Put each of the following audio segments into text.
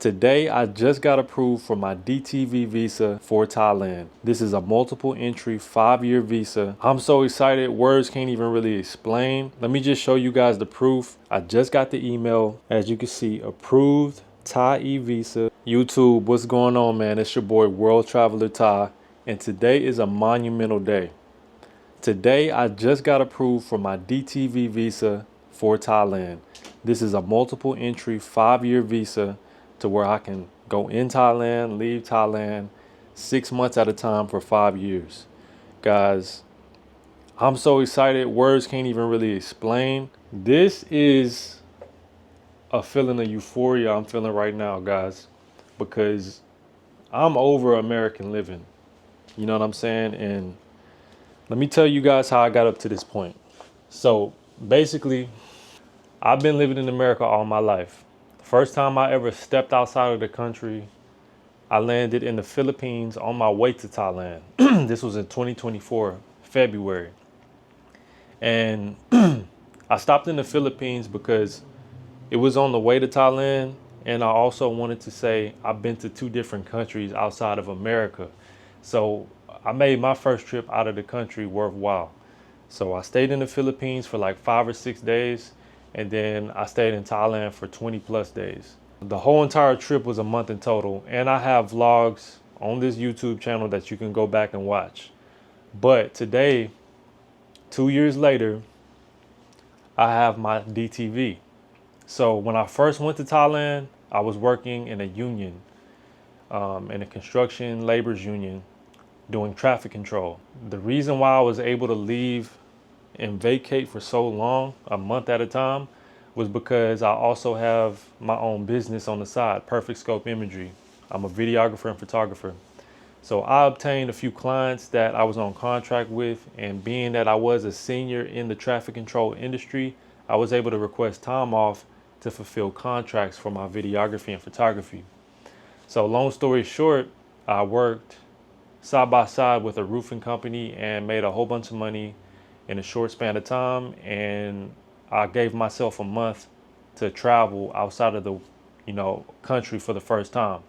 Today, I just got approved for my DTV visa for Thailand. This is a multiple entry 5-year visa. I'm so excited, words can't even really explain. Let me just show you guys the proof. I just got the email. As you can see, approved Thai e-visa. YouTube, what's going on, man? It's your boy, World Traveler Thai, and today is a monumental day. Today, I just got approved for my DTV visa for Thailand. This is a multiple entry 5-year visa to where I can go in Thailand, leave Thailand 6 months at a time for 5 years. Guys, I'm so excited. Words can't even really explain. This is a feeling of euphoria I'm feeling right now, guys, because I'm over American living. You know what I'm saying? And let me tell you guys how I got up to this point. So basically, I've been living in America all my life. First time I ever stepped outside of the country, I landed in the Philippines on my way to Thailand. This was in 2024, February. And I stopped in the Philippines because it was on the way to Thailand. And I also wanted to say I've been to 2 different countries outside of America. So I made my first trip out of the country worthwhile. So I stayed in the Philippines for like 5 or 6 days. And then I stayed in Thailand for 20 plus days. The whole entire trip was a month in total. And I have vlogs on this YouTube channel that you can go back and watch. But today, 2 years later, I have my DTV. So when I first went to Thailand, I was working in a union, in a construction laborers union, doing traffic control. The reason why I was able to leave and vacate for so long, a month at a time, was because I also have my own business on the side, Perfect Scope Imagery. I'm a videographer and photographer. So I obtained a few clients that I was on contract with, and being that I was a senior in the traffic control industry, I was able to request time off to fulfill contracts for my videography and photography. So long story short, I worked side by side with a roofing company and made a whole bunch of money in a short span of time, and I gave myself a month to travel outside of the country for the first time.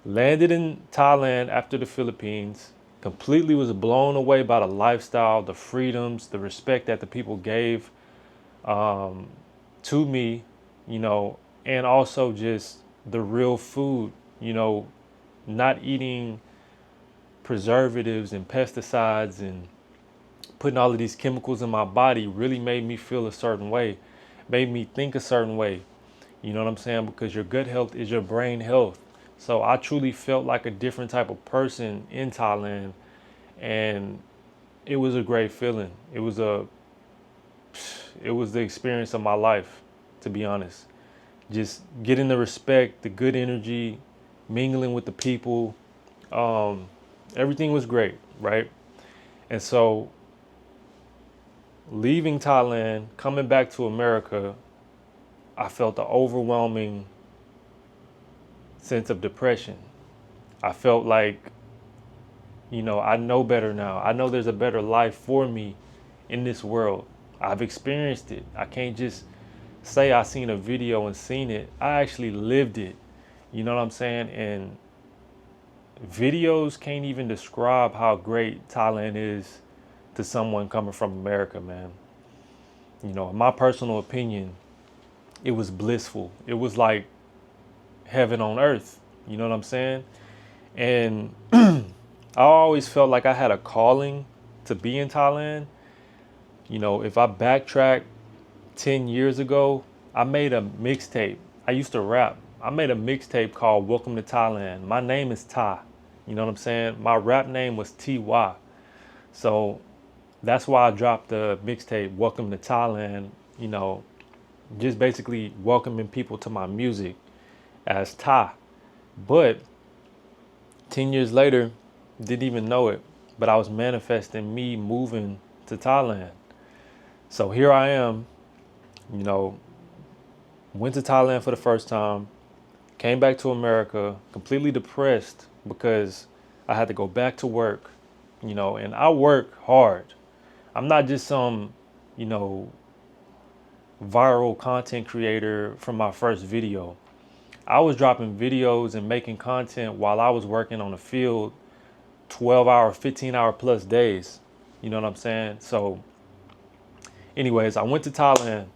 Landed in Thailand after the Philippines, completely was blown away by the lifestyle, the freedoms, the respect that the people gave to me, and also just the real food, not eating preservatives and pesticides and putting all of these chemicals in my body really made me feel a certain way, made me think a certain way. You know what I'm saying? Because your gut health is your brain health. So I truly felt like a different type of person in Thailand, and it was a great feeling. It was the experience of my life, to be honest. Just getting the respect, the good energy, mingling with the people. Everything was great, right? And so leaving Thailand, coming back to America, I felt the overwhelming sense of depression. I felt like, I know better now. I know there's a better life for me in this world. I've experienced it. I can't just say I seen a video and seen it. I actually lived it. You know what I'm saying? And videos can't even describe how great Thailand is to someone coming from America, man. In my personal opinion, it was blissful. It was like heaven on earth. You know what I'm saying? And I always felt like I had a calling to be in Thailand. If I backtrack 10 years ago, I made a mixtape. I used to rap. I made a mixtape called Welcome to Thailand. My name is Thai. You know what I'm saying? My rap name was TY. So that's why I dropped the mixtape Welcome to Thailand, just basically welcoming people to my music as Thai. But 10 years later, didn't even know it, but I was manifesting me moving to Thailand. So here I am, went to Thailand for the first time, came back to America, completely depressed because I had to go back to work, and I work hard. I'm not just some, viral content creator from my first video. I was dropping videos and making content while I was working on the field 12-hour, 15-hour plus days. You know what I'm saying? So anyways, I went to Thailand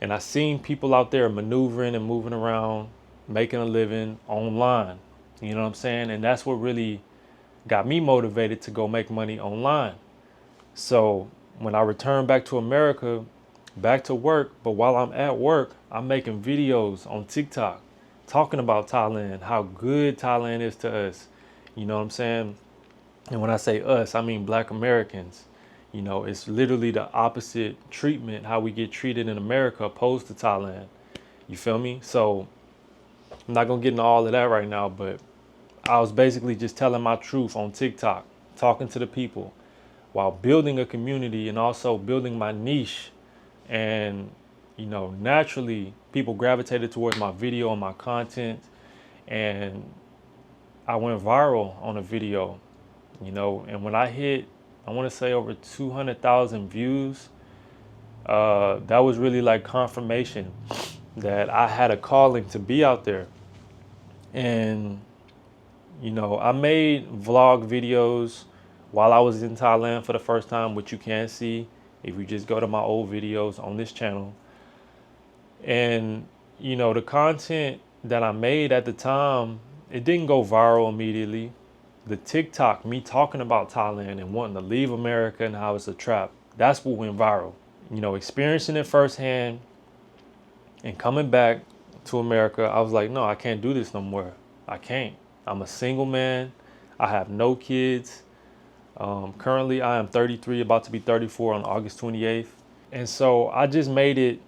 and I seen people out there maneuvering and moving around, making a living online. You know what I'm saying? And that's what really got me motivated to go make money online. So when I returned back to America, back to work, but while I'm at work, I'm making videos on TikTok talking about Thailand, how good Thailand is to us. You know what I'm saying? And when I say us, I mean Black Americans. You know, it's literally the opposite treatment, how we get treated in America opposed to Thailand. You feel me? So I'm not going to get into all of that right now, but I was basically just telling my truth on TikTok, talking to the people while building a community and also building my niche. And, you know, naturally people gravitated towards my video and my content. And I went viral on a video, you know, and when I hit, I want to say over 200,000 views, that was really like confirmation that I had a calling to be out there. And, you know, I made vlog videos while I was in Thailand for the first time, which you can see if you just go to my old videos on this channel. And, you know, the content that I made at the time, it didn't go viral immediately. The TikTok, me talking about Thailand and wanting to leave America and how it's a trap, that's what went viral. You know, experiencing it firsthand and coming back to America, I was like, no, I can't do this no more. I can't. I'm a single man. I have no kids. Currently, I am 33, about to be 34 on August 28th. And so I just made it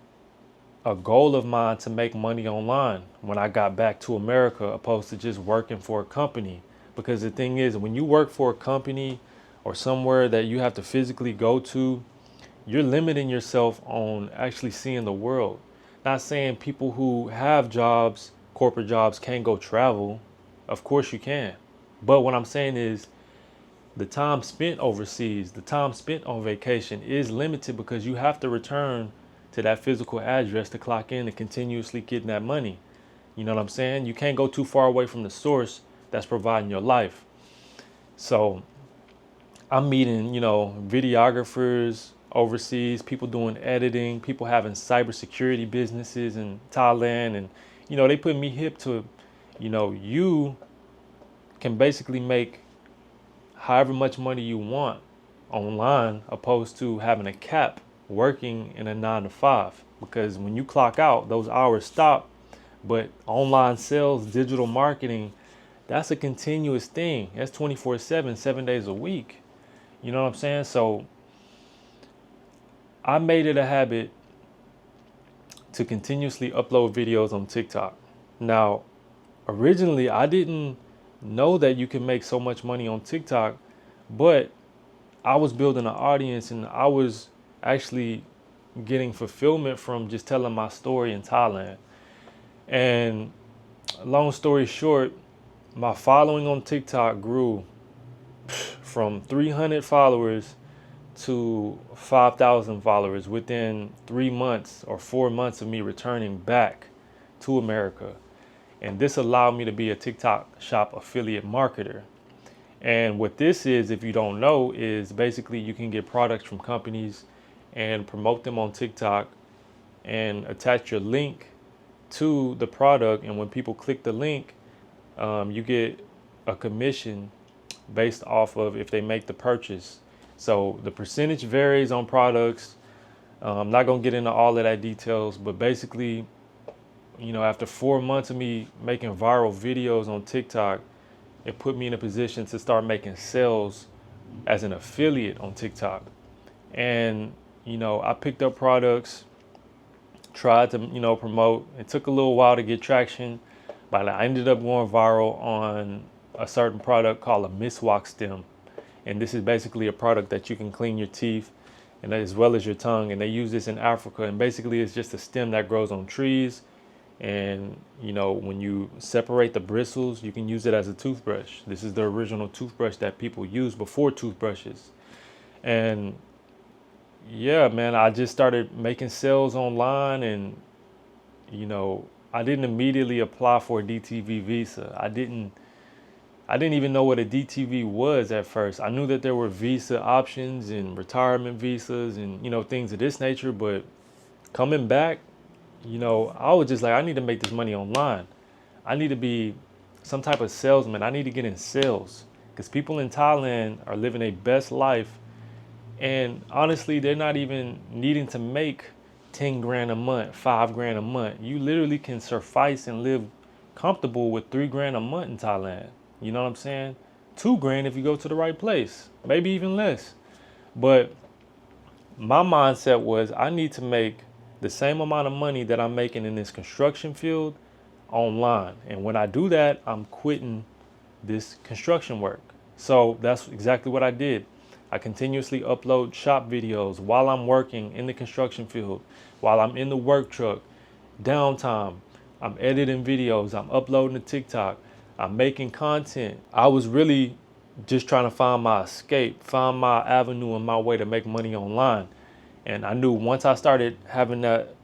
a goal of mine to make money online when I got back to America, opposed to just working for a company. Because the thing is, when you work for a company or somewhere that you have to physically go to, you're limiting yourself on actually seeing the world. Not saying people who have jobs, corporate jobs, can't go travel. Of course you can. But what I'm saying is the time spent overseas, the time spent on vacation is limited because you have to return to that physical address to clock in and continuously getting that money. You know what I'm saying? You can't go too far away from the source that's providing your life. So I'm meeting, you know, videographers overseas, people doing editing, people having cybersecurity businesses in Thailand. And, you know, they put me hip to, you know, you can basically make however much money you want online opposed to having a cap working in a 9 to 5. Because when you clock out, those hours stop. But online sales, digital marketing, that's a continuous thing. That's 24/7, 7 days a week. You know what I'm saying? So I made it a habit to continuously upload videos on TikTok. Now, originally, I didn't know that you can make so much money on TikTok, but I was building an audience and I was actually getting fulfillment from just telling my story in Thailand. And long story short, my following on TikTok grew from 300 followers to 5,000 followers within 3 months or 4 months of me returning back to America. And this allowed me to be a TikTok shop affiliate marketer. And what this is, if you don't know, is basically you can get products from companies and promote them on TikTok and attach your link to the product. And when people click the link, you get a commission based off of if they make the purchase. So the percentage varies on products. I'm not going to get into all of that details, but basically, you know, after 4 months of me making viral videos on TikTok, it put me in a position to start making sales as an affiliate on TikTok. And, you know, I picked up products, tried to, you know, promote. It took a little while to get traction, but I ended up going viral on a certain product called a miswak stem. And this is basically a product that you can clean your teeth and as well as your tongue. And they use this in Africa. And basically it's just a stem that grows on trees. And, you know, when you separate the bristles, you can use it as a toothbrush. This is the original toothbrush that people used before toothbrushes. And yeah, man, I just started making sales online and, you know, I didn't immediately apply for a DTV visa. I didn't even know what a DTV was at first. I knew that there were visa options and retirement visas and, things of this nature. But coming back, I was just like, I need to make this money online. I need to be some type of salesman. I need to get in sales because people in Thailand are living a best life. And honestly, they're not even needing to make 10 grand a month, 5 grand a month. You literally can suffice and live comfortable with 3 grand a month in Thailand. You know what I'm saying? 2 grand if you go to the right place, maybe even less. But my mindset was I need to make the same amount of money that I'm making in this construction field online. And when I do that, I'm quitting this construction work. So that's exactly what I did. I continuously upload shop videos while I'm working in the construction field, while I'm in the work truck, downtime. I'm editing videos, I'm uploading to TikTok, I'm making content. I was really just trying to find my escape, find my avenue and my way to make money online. And I knew once I started having that,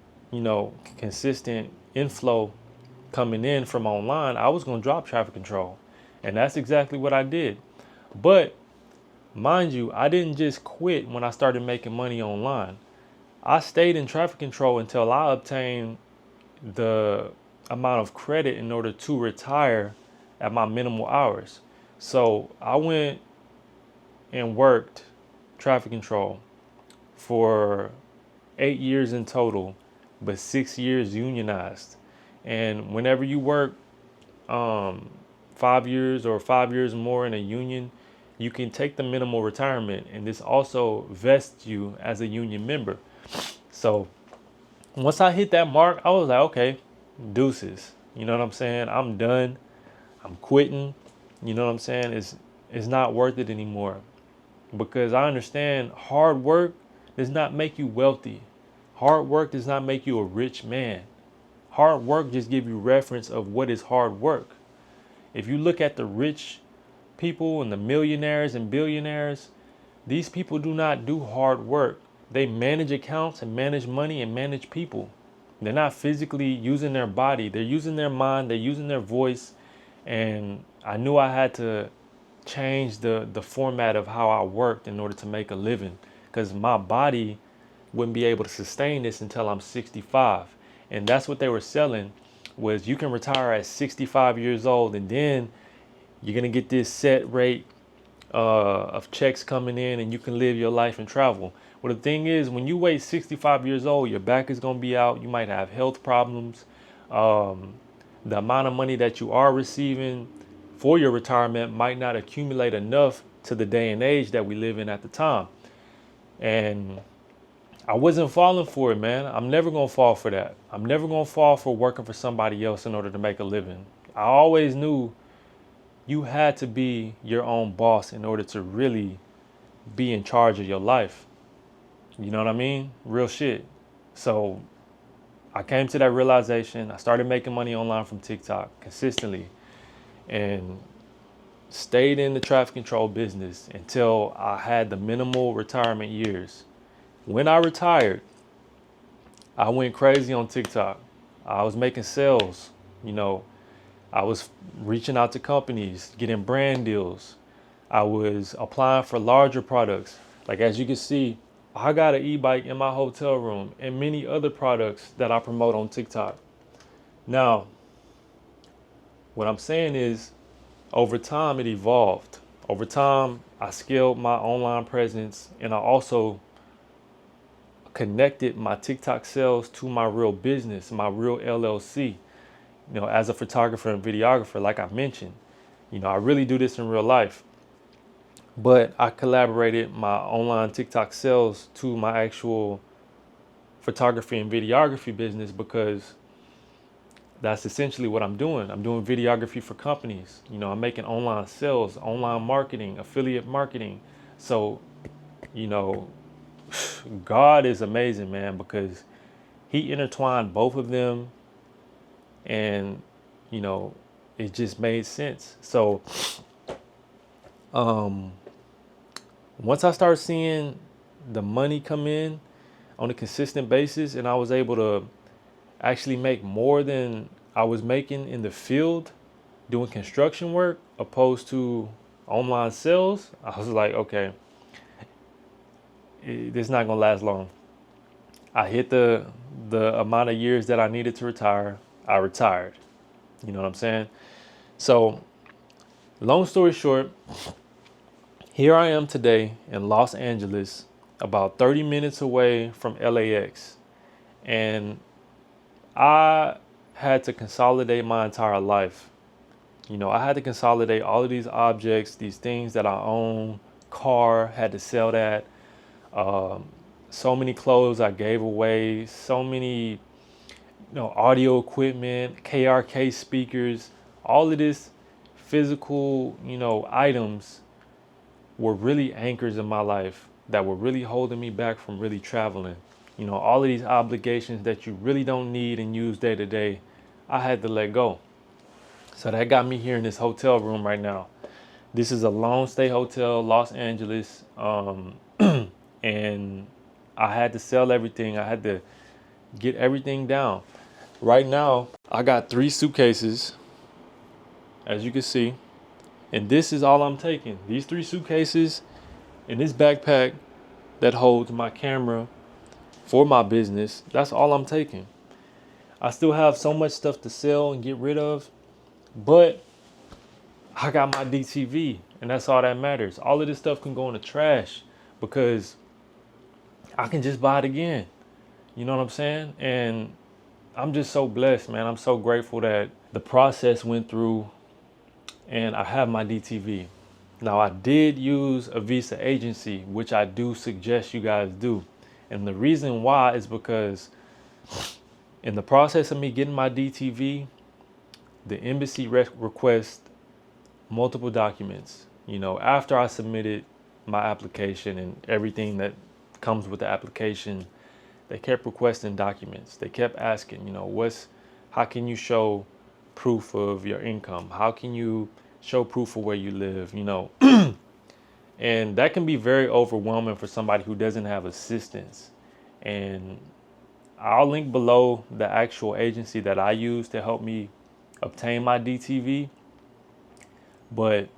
consistent inflow coming in from online, I was going to drop traffic control. And that's exactly what I did. But mind you, I didn't just quit when I started making money online. I stayed in traffic control until I obtained the amount of credit in order to retire at my minimal hours. So I went and worked traffic control for 8 years in total, but 6 years unionized. And whenever you work 5 years or 5 years more in a union, you can take the minimal retirement, and this also vests you as a union member. So once I hit that mark, I was like, okay, deuces. You know what I'm saying? I'm done. I'm quitting. You know what I'm saying? It's not worth it anymore, because I understand hard work does not make you wealthy. Hard work does not make you a rich man. Hard work just gives you reference of what is hard work. If you look at the rich people and the millionaires and billionaires, these people do not do hard work. They manage accounts and manage money and manage people. They're not physically using their body. They're using their mind. They're using their voice. And I knew I had to change the format of how I worked in order to make a living, because my body wouldn't be able to sustain this until I'm 65. And that's what they were selling, was you can retire at 65 years old, and then you're going to get this set rate of checks coming in, and you can live your life and travel. Well, the thing is, when you wait 65 years old, your back is going to be out. You might have health problems. The amount of money that you are receiving for your retirement might not accumulate enough to the day and age that we live in at the time. And I wasn't falling for it, man. I'm never going to fall for that. I'm never going to fall for working for somebody else in order to make a living. I always knew you had to be your own boss in order to really be in charge of your life. You know what I mean? Real shit. So I came to that realization. I started making money online from TikTok consistently and stayed in the traffic control business until I had the minimal retirement years. When I retired, I went crazy on TikTok. I was making sales, I was reaching out to companies, getting brand deals. I was applying for larger products. Like, as you can see, I got an e-bike in my hotel room and many other products that I promote on TikTok. Now, what I'm saying is, over time, it evolved. Over time, I scaled my online presence, and I also connected my TikTok sales to my real business, my real LLC. As a photographer and videographer, like I mentioned, I really do this in real life. But I collaborated my online TikTok sales to my actual photography and videography business, because that's essentially what I'm doing. I'm doing videography for companies. I'm making online sales, online marketing, affiliate marketing. So, God is amazing, man, because he intertwined both of them, and it just made sense. So once I started seeing the money come in on a consistent basis, and I was able to actually make more than I was making in the field doing construction work opposed to online sales, I was like, okay, this is not gonna last long. I hit the amount of years that I needed to retire. I retired. You know what I'm saying? So, long story short, here I am today in Los Angeles, about 30 minutes away from LAX. And I had to consolidate my entire life. You know, I had to consolidate all of these objects, these things that I own, car, had to sell that. Um, so many clothes I gave away, so many, audio equipment, KRK speakers, all of this physical, items were really anchors in my life that were really holding me back from really traveling. You know, all of these obligations that you really don't need and use day to day, I had to let go. So that got me here in this hotel room right now. This is a long stay hotel, Los Angeles. And I had to sell everything. I had to get everything down. Right now, I got 3 suitcases, as you can see. And this is all I'm taking. These 3 suitcases and this backpack that holds my camera for my business. That's all I'm taking. I still have so much stuff to sell and get rid of, but I got my DTV, and that's all that matters. All of this stuff can go in the trash because I can just buy it again. You know what I'm saying? And I'm just so blessed, man. I'm so grateful that the process went through and I have my DTV. Now, I did use a visa agency, which I do suggest you guys do. And the reason why is because in the process of me getting my DTV, the embassy requests multiple documents. You know, after I submitted my application and everything that comes with the application, they kept requesting documents. They kept asking, how can you show proof of your income? How can you show proof of where you live? And that can be very overwhelming for somebody who doesn't have assistance. And I'll link below the actual agency that I use to help me obtain my DTV. But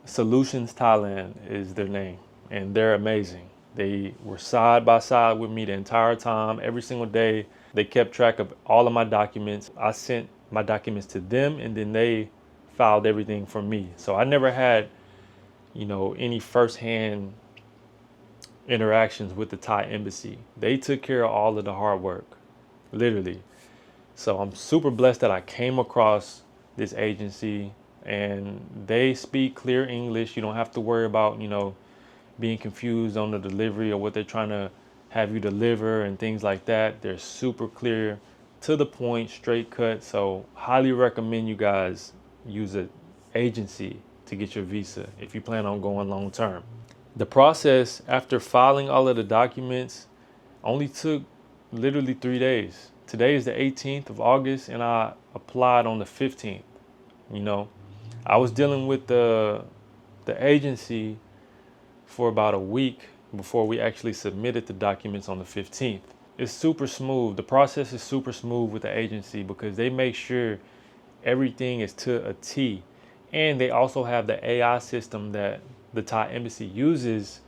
Solutions Thailand is their name, and they're amazing. They were side by side with me the entire time, every single day. They kept track of all of my documents. I sent my documents to them, and then they filed everything for me. So I never had, any firsthand interactions with the Thai embassy. They took care of all of the hard work, literally. So I'm super blessed that I came across this agency, and they speak clear English. You don't have to worry about, being confused on the delivery or what they're trying to have you deliver and things like that. They're super clear, to the point, straight cut. So highly recommend you guys use an agency to get your visa if you plan on going long term. The process after filing all of the documents only took literally 3 days. Today is the 18th of August and I applied on the 15th. I was dealing with the agency for about a week before we actually submitted the documents on the 15th. It's super smooth. The process is super smooth with the agency because they make sure everything is to a T. And they also have the AI system that the Thai embassy uses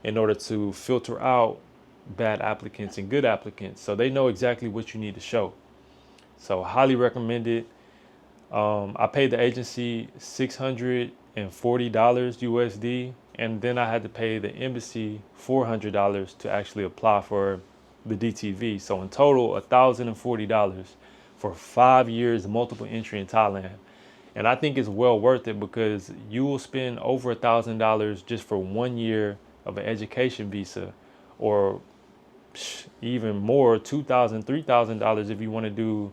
in order to filter out bad applicants and good applicants. So they know exactly what you need to show. So highly recommend it. I paid the agency $640 USD, and then I had to pay the embassy $400 to actually apply for the DTV. So in total, $1,040 for 5 years, multiple entry in Thailand. And I think it's well worth it because you will spend over $1,000 just for 1 year of an education visa, or even more, $2,000, $3,000 if you want to do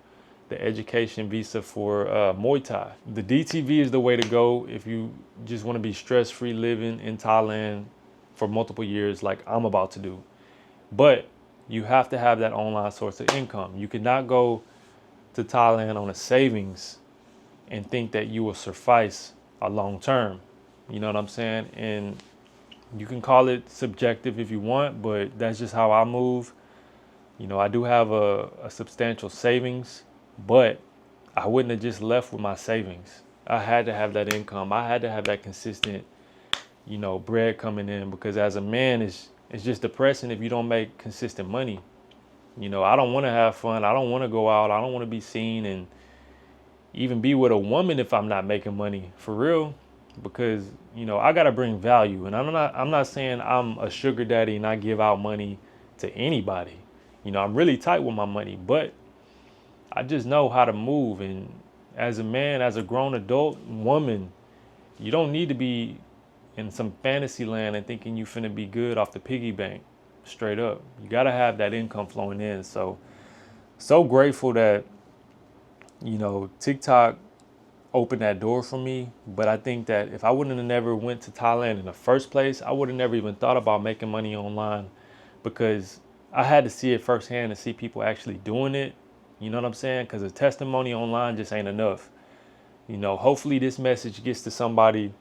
the education visa for Muay Thai. The DTV is the way to go if you just want to be stress-free living in Thailand for multiple years like I'm about to do. But you have to have that online source of income. You cannot go to Thailand on a savings and think that you will suffice a long term. You know what I'm saying? And you can call it subjective if you want, but that's just how I move. I do have a substantial savings, but I wouldn't have just left with my savings. I had to have that income. I had to have that consistent, bread coming in, because as a man, it's just depressing if you don't make consistent money. I don't want to have fun. I don't want to go out. I don't want to be seen and even be with a woman if I'm not making money for real, because I got to bring value. And I'm not saying I'm a sugar daddy and I give out money to anybody. I'm really tight with my money, but I just know how to move. And as a man, as a grown adult woman, you don't need to be in some fantasy land and thinking you finna be good off the piggy bank. Straight up, you gotta have that income flowing in. So grateful that TikTok opened that door for me. But I think that if I wouldn't have never went to Thailand in the first place, I would have never even thought about making money online, because I had to see it firsthand and see people actually doing it. You know what I'm saying? Because a testimony online just ain't enough. Hopefully this message gets to somebody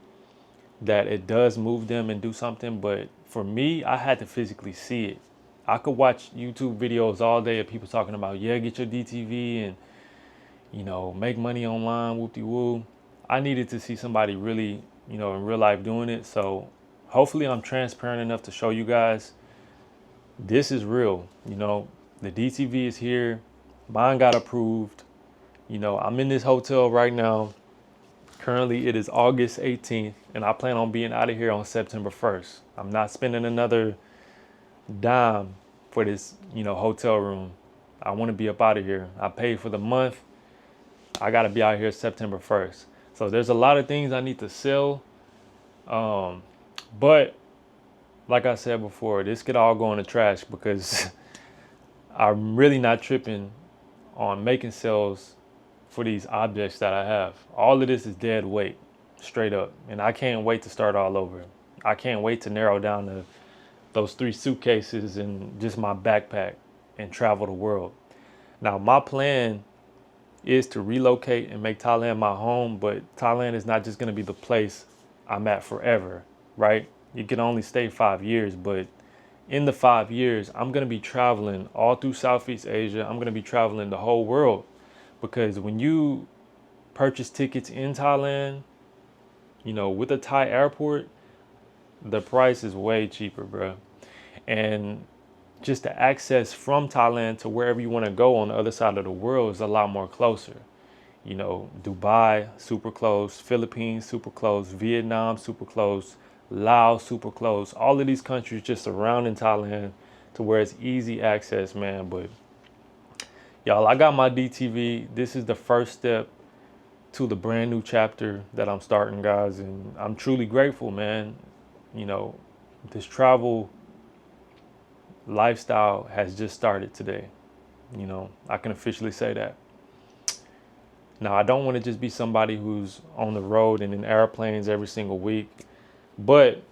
that it does move them and do something. But for me, I had to physically see it. I could watch YouTube videos all day of people talking about, yeah, get your DTV and, make money online, whoop-de-woo. I needed to see somebody really, in real life doing it. So hopefully I'm transparent enough to show you guys this is real. The DTV is here. Mine got approved. I'm in this hotel right now. Currently, it is August 18th, and I plan on being out of here on September 1st. I'm not spending another dime for this, hotel room. I want to be up out of here. I paid for the month. I got to be out here September 1st. So there's a lot of things I need to sell. But like I said before, this could all go in the trash, because I'm really not tripping on making sales for these objects that I have. All of this is dead weight, straight up. And I can't wait to start all over. I can't wait to narrow down to those 3 suitcases and just my backpack and travel the world. Now, my plan is to relocate and make Thailand my home, but Thailand is not just gonna be the place I'm at forever, right? You can only stay 5 years, but in the 5 years, I'm gonna be traveling all through Southeast Asia. I'm gonna be traveling the whole world. Because when you purchase tickets in Thailand, with a Thai airport, the price is way cheaper, bro. And just the access from Thailand to wherever you want to go on the other side of the world is a lot more closer. Dubai, super close. Philippines, super close. Vietnam, super close. Laos, super close. All of these countries just surrounding Thailand to where it's easy access, man. But y'all, I got my DTV. This is the first step to the brand new chapter that I'm starting, guys. And I'm truly grateful, man. This travel lifestyle has just started today. I can officially say that. Now, I don't want to just be somebody who's on the road and in airplanes every single week. But,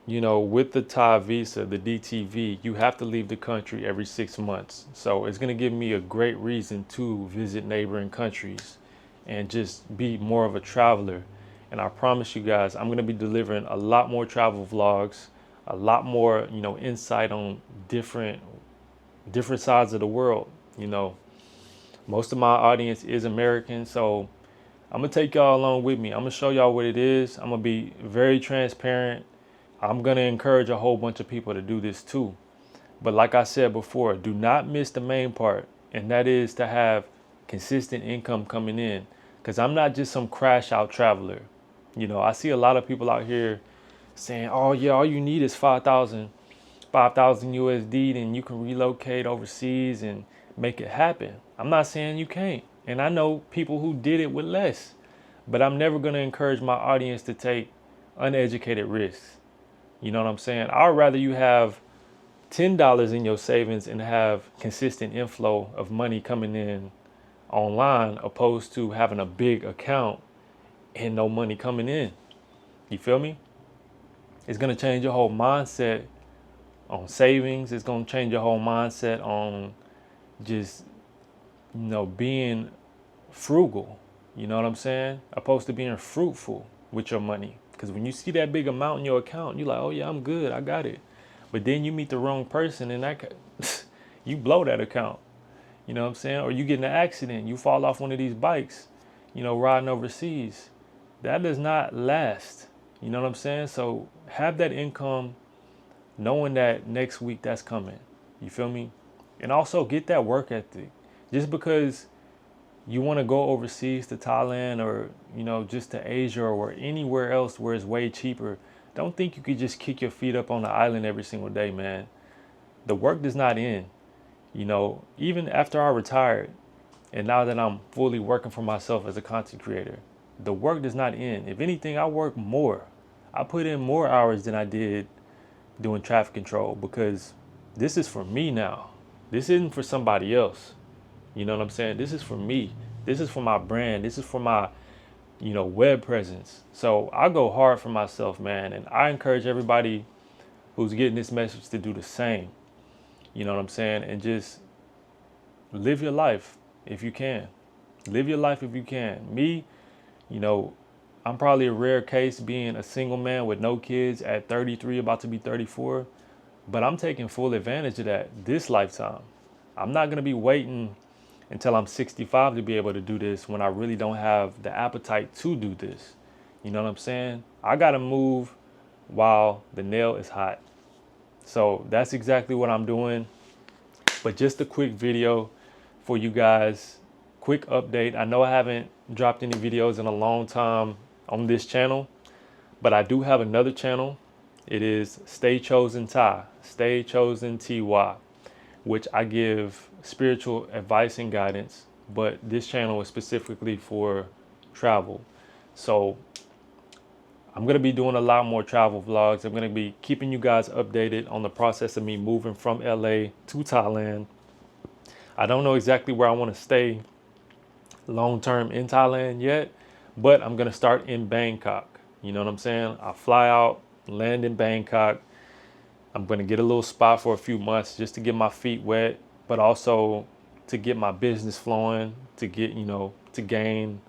with the Thai visa, the DTV, you have to leave the country every 6 months. So it's going to give me a great reason to visit neighboring countries and just be more of a traveler. And I promise you guys, I'm going to be delivering a lot more travel vlogs, a lot more, insight on different sides of the world. Most of my audience is American, so I'm going to take y'all along with me. I'm going to show y'all what it is. I'm going to be very transparent. I'm going to encourage a whole bunch of people to do this too. But like I said before, do not miss the main part, and that is to have consistent income coming in. Because I'm not just some crash out traveler. I see a lot of people out here saying, oh yeah, all you need is 5,000 USD, then you can relocate overseas and make it happen. I'm not saying you can't. And I know people who did it with less, but I'm never going to encourage my audience to take uneducated risks. You know what I'm saying? I'd rather you have $10 in your savings and have consistent inflow of money coming in online, opposed to having a big account and no money coming in. You feel me? It's going to change your whole mindset on savings. It's going to change your whole mindset on just, being frugal. You know what I'm saying? Opposed to being fruitful with your money. Because when you see that big amount in your account, you're like, oh yeah, I'm good, I got it. But then you meet the wrong person and you blow that account. You know what I'm saying? Or you get in an accident, you fall off one of these bikes, you know, riding overseas. That does not last. You know what I'm saying? So have that income knowing that next week that's coming. You feel me? And also get that work ethic. Just because you want to go overseas to Thailand or, you know, just to Asia or anywhere else where it's way cheaper, don't think you could just kick your feet up on the island every single day, man. The work does not end. You know, even after I retired and now that I'm fully working for myself as a content creator, the work does not end. If anything, I work more. I put in more hours than I did doing traffic control because this is for me now. This isn't for somebody else. You know what I'm saying? This is for me. This is for my brand. This is for my, you know, web presence. So I go hard for myself, man. And I encourage everybody who's getting this message to do the same. You know what I'm saying? And just live your life if you can. Live your life if you can. Me, you know, I'm probably a rare case being a single man with no kids at 33, about to be 34. But I'm taking full advantage of that this lifetime. I'm not going to be waiting until I'm 65 to be able to do this when I really don't have the appetite to do this. You know what I'm saying? I got to move while the nail is hot. So that's exactly what I'm doing. But just a quick video for you guys. Quick update. I know I haven't dropped any videos in a long time on this channel, but I do have another channel. It is Stay Chosen Thai, Stay Chosen TY, which I give spiritual advice and guidance, but this channel is specifically for travel. So I'm going to be doing a lot more travel vlogs. I'm going to be keeping you guys updated on the process of me moving from LA to Thailand. I don't know exactly where I want to stay long term in Thailand yet, but I'm going to start in Bangkok. You know what I'm saying? I'll fly out, land in Bangkok. I'm going to get a little spot for a few months just to get my feet wet, but also to get my business flowing, to get, you know, to gain,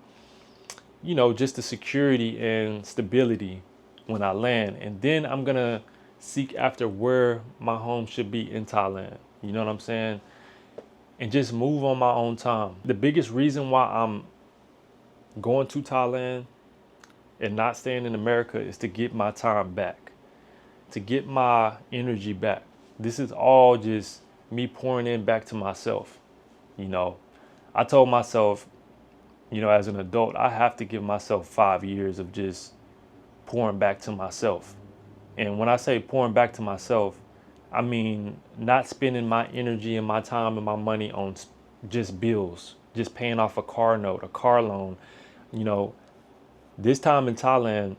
you know, just the security and stability when I land. And then I'm going to seek after where my home should be in Thailand. You know what I'm saying? And just move on my own time. The biggest reason why I'm going to Thailand and not staying in America is to get my time back, to get my energy back. This is all just me pouring in back to myself. You know, I told myself, you know, as an adult, I have to give myself 5 years of just pouring back to myself. And when I say pouring back to myself, I mean not spending my energy and my time and my money on just bills, just paying off a car note, a car loan. You know, this time in Thailand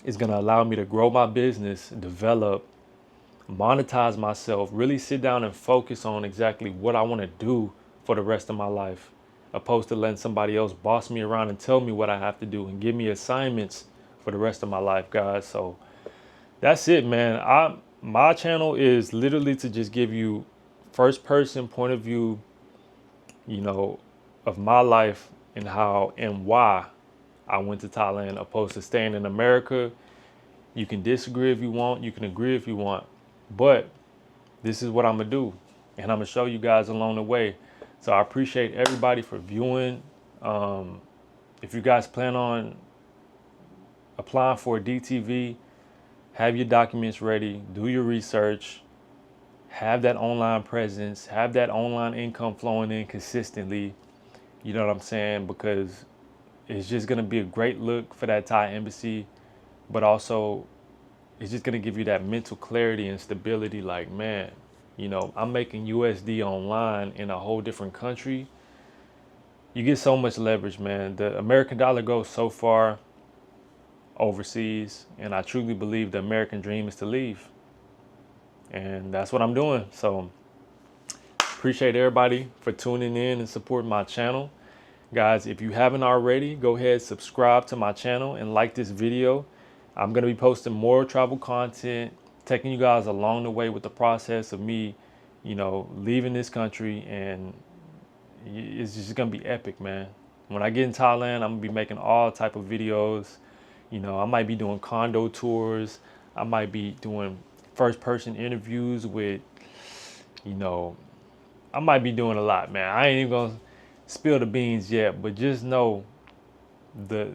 is going to allow me to grow my business, develop, monetize myself, really sit down and focus on exactly what I want to do for the rest of my life, opposed to letting somebody else boss me around and tell me what I have to do and give me assignments for the rest of my life, guys. So that's it, man. My channel is literally to just give you first person point of view, you know, of my life and how and why I went to Thailand opposed to staying in America. You can disagree if you want, you can agree if you want, but this is what I'm gonna do, and I'm gonna show you guys along the way. So I appreciate everybody for viewing. If you guys plan on applying for a DTV, have your documents ready, do your research, have that online presence, have that online income flowing in consistently. You know what I'm saying? Because it's just going to be a great look for that Thai embassy, but also it's just going to give you that mental clarity and stability. Like, man, you know, I'm making USD online in a whole different country. You get so much leverage, man. The American dollar goes so far overseas, and I truly believe the American dream is to leave, and that's what I'm doing. So appreciate everybody for tuning in and supporting my channel. Guys, if you haven't already, go ahead, subscribe to my channel and like this video. I'm going to be posting more travel content, taking you guys along the way with the process of me, you know, leaving this country, and it's just going to be epic, man. When I get in Thailand, I'm going to be making all type of videos. You know, I might be doing condo tours. I might be doing first person interviews with, you know, I might be doing a lot, man. I ain't even gonna spill the beans yet, but just know the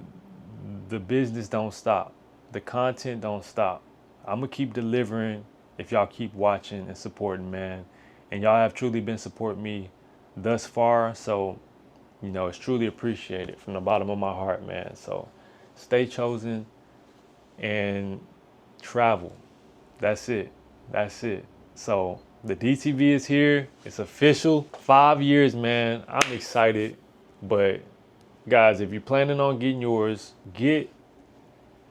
the business don't stop. The content don't stop. I'm gonna keep delivering if y'all keep watching and supporting, man. And y'all have truly been supporting me thus far. So, you know, it's truly appreciated from the bottom of my heart, man. So stay chosen and travel. That's it. That's it. So the DTV is here. It's official. 5 years, man. I'm excited. But guys, if you're planning on getting yours, get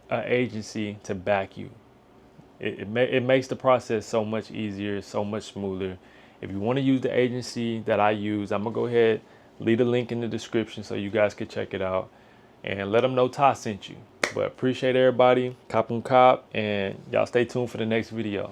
an agency to back you. It makes the process so much easier, so much smoother. If you want to use the agency that I use, I'm going to go ahead, leave a link in the description so you guys can check it out. And let them know Ty sent you. But appreciate everybody. Cop on cop. And y'all stay tuned for the next video.